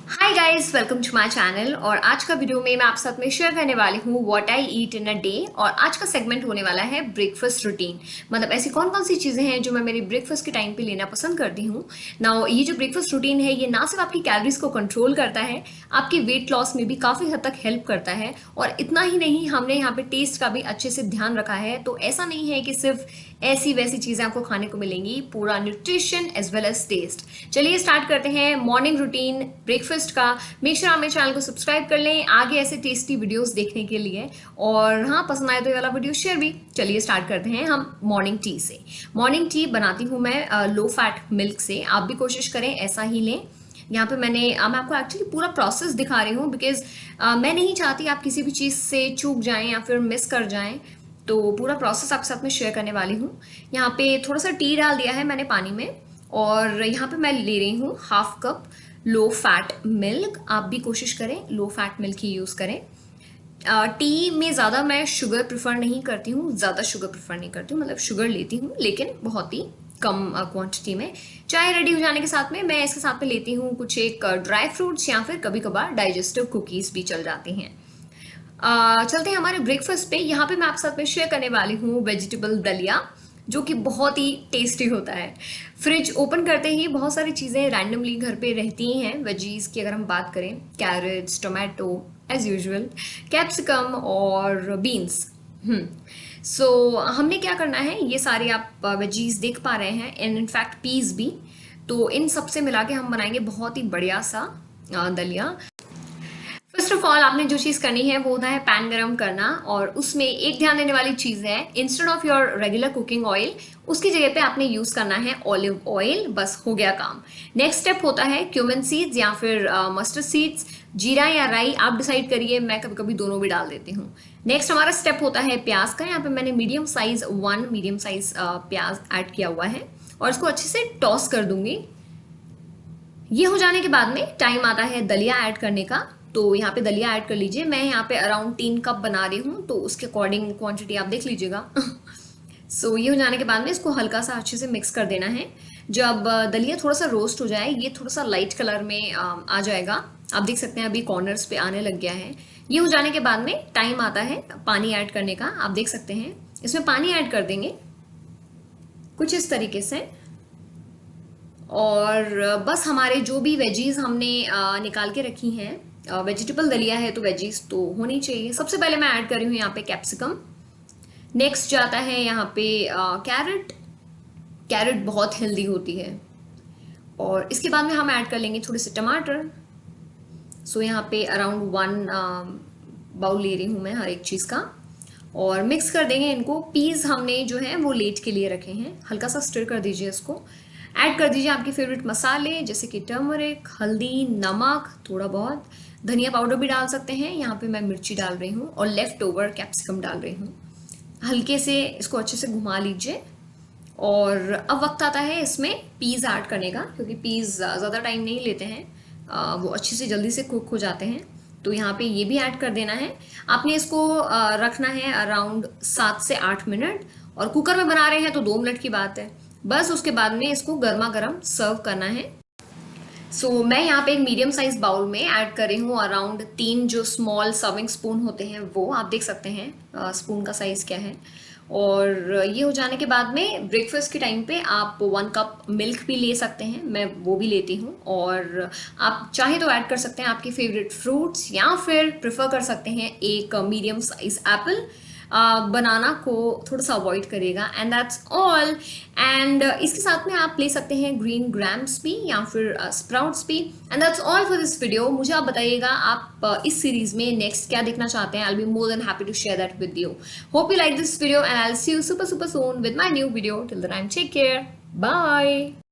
Hi guys, welcome to my channel. और आज का वीडियो में मैं आप साथ में शेयर करने वाली हूँ what I eat in a day. और आज का सेगमेंट होने वाला है ब्रेकफास्ट रूटीन। मतलब ऐसी कौन कौन सी चीज़ें हैं जो मैं मेरी ब्रेकफास्ट के टाइम पे लेना पसंद करती हूँ ना। ये जो ब्रेकफास्ट रूटीन है ये ना सिर्फ आपकी कैलोरीज को कंट्रोल करता है, आपके वेट लॉस में भी काफ़ी हद तक हेल्प करता है। और इतना ही नहीं, हमने यहाँ पे टेस्ट का भी अच्छे से ध्यान रखा है। तो ऐसा नहीं है कि सिर्फ ऐसी वैसी चीज़ें आपको खाने को मिलेंगी, पूरा nutrition as well as taste. चलिए स्टार्ट करते हैं मॉर्निंग रूटीन ब्रेकफास्ट का। मेक श्योर आप मेरे चैनल को सब्सक्राइब कर लें आगे ऐसे टेस्टी वीडियोस देखने के लिए। और हाँ, पसंद आए तो ये वाला वीडियो शेयर भी। चलिए स्टार्ट करते हैं हम मॉर्निंग टी से। मॉर्निंग टी बनाती हूँ मैं लो फैट मिल्क से। आप भी कोशिश करें ऐसा ही लें। यहाँ पे मैं आपको एक्चुअली पूरा प्रोसेस दिखा रही हूँ बिकॉज मैं नहीं चाहती आप किसी भी चीज़ से चूक जाएं या फिर मिस कर जाएं। तो पूरा प्रोसेस आपके साथ में शेयर करने वाली हूँ। यहाँ पे थोड़ा सा टी डाल दिया है मैंने पानी में। और यहाँ पे मैं ले रही हूँ half cup low fat milk. आप भी कोशिश करें लो फैट मिल्क ही यूज़ करें। टी में ज़्यादा मैं शुगर प्रेफर नहीं करती हूँ, ज़्यादा शुगर प्रेफर नहीं करती हूँ। मतलब शुगर लेती हूँ लेकिन बहुत ही कम क्वांटिटी में। चाय रेडी हो जाने के साथ में मैं इसके साथ में लेती हूँ कुछ एक ड्राई फ्रूट्स या फिर कभी कभार डाइजेस्टिव कुकीज़ भी चल जाती हैं। चलते हैं हमारे ब्रेकफास्ट पे। यहाँ पे मैं आपके साथ में शेयर करने वाली हूँ वेजिटेबल दलिया, जो कि बहुत ही टेस्टी होता है। फ्रिज ओपन करते ही बहुत सारी चीज़ें रैंडमली घर पे रहती ही हैं। वेजीज की अगर हम बात करें, carrots, tomato as usual, capsicum और बीन्स। सो हमने क्या करना है, ये सारे आप वेजीज देख पा रहे हैं, एंड इनफैक्ट पीस भी। तो इन सब से मिला के हम बनाएंगे बहुत ही बढ़िया सा दलिया। फर्स्ट ऑफ ऑल आपने जो चीज़ करनी है वो होता है पैन गरम करना। और उसमें एक ध्यान देने वाली चीज़ है, instead of your regular cooking oil उसकी जगह पे आपने यूज़ करना है ऑलिव ऑयल। बस हो गया काम। नेक्स्ट स्टेप होता है क्यूमिन सीड्स या फिर मस्टर्ड सीड्स, जीरा या राई, आप डिसाइड करिए। मैं कभी कभी दोनों भी डाल देती हूँ। नेक्स्ट हमारा स्टेप होता है प्याज का। यहाँ पे मैंने मीडियम साइज प्याज ऐड किया हुआ है और इसको अच्छे से टॉस कर दूंगी। ये हो जाने के बाद में टाइम आता है दलिया ऐड करने का। तो यहाँ पे दलिया ऐड कर लीजिए। मैं यहाँ पे अराउंड 3 कप बना रही हूँ, तो उसके अकॉर्डिंग क्वांटिटी आप देख लीजिएगा। सो ये हो जाने के बाद में इसको हल्का सा अच्छे से मिक्स कर देना है। जब दलिया थोड़ा सा रोस्ट हो जाए, ये थोड़ा सा लाइट कलर में आ जाएगा। आप देख सकते हैं अभी कॉर्नर्स पे आने लग गया है। ये हो जाने के बाद में टाइम आता है पानी ऐड करने का। आप देख सकते हैं इसमें पानी ऐड कर देंगे कुछ इस तरीके से। और बस हमारे जो भी वेजीज हमने निकाल के रखी हैं, वेजिटेबल दलिया है तो वेजीज तो होनी चाहिए। सबसे पहले मैं ऐड कर रही हूँ यहाँ पे कैप्सिकम। नेक्स्ट जाता है यहाँ पे कैरेट। कैरेट बहुत हेल्दी होती है। और इसके बाद में हम ऐड कर लेंगे थोड़े से टमाटर। सो यहाँ पे अराउंड 1 बाउल ले रही हूँ मैं हर एक चीज़ का। और मिक्स कर देंगे इनको। पीस हमने जो है वो लेट के लिए रखे हैं। हल्का सा स्टिर कर दीजिए इसको। ऐड कर दीजिए आपके फेवरेट मसाले जैसे कि टर्मरिक, हल्दी, नमक, थोड़ा बहुत धनिया पाउडर भी डाल सकते हैं। यहाँ पे मैं मिर्ची डाल रही हूँ और लेफ्ट ओवर कैप्सिकम डाल रही हूँ। हल्के से इसको अच्छे से घुमा लीजिए। और अब वक्त आता है इसमें पीस ऐड करने का, क्योंकि पीस ज़्यादा टाइम नहीं लेते हैं, वो अच्छे से जल्दी से कुक हो जाते हैं। तो यहाँ पे ये भी ऐड कर देना है। आपने इसको रखना है अराउंड 7 से 8 मिनट। और कुकर में बना रहे हैं तो 2 मिनट की बात है। बस उसके बाद में इसको गर्मा गर्म सर्व करना है। मैं यहाँ पे एक मीडियम साइज बाउल में ऐड कर रही हूँ अराउंड 3 जो स्मॉल सर्विंग स्पून होते हैं, वो आप देख सकते हैं स्पून का साइज क्या है। और ये हो जाने के बाद में ब्रेकफास्ट के टाइम पे आप 1 कप मिल्क भी ले सकते हैं, मैं वो भी लेती हूँ। और आप चाहे तो ऐड कर सकते हैं आपके फेवरेट फ्रूट्स, या फिर प्रेफर कर सकते हैं एक मीडियम साइज एप्पल। बनाना को थोड़ा सा अवॉइड करेगा, एंड दैट्स ऑल। एंड इसके साथ में आप ले सकते हैं ग्रीन ग्रैम्स भी या फिर स्प्राउट्स भी। And that's all for this video. मुझे आप बताइएगा आप इस सीरीज में नेक्स्ट क्या देखना चाहते हैं। I will be more than happy to share that with you. Hope you like this video and I will see you super super soon with my new video. Till the time take care, bye.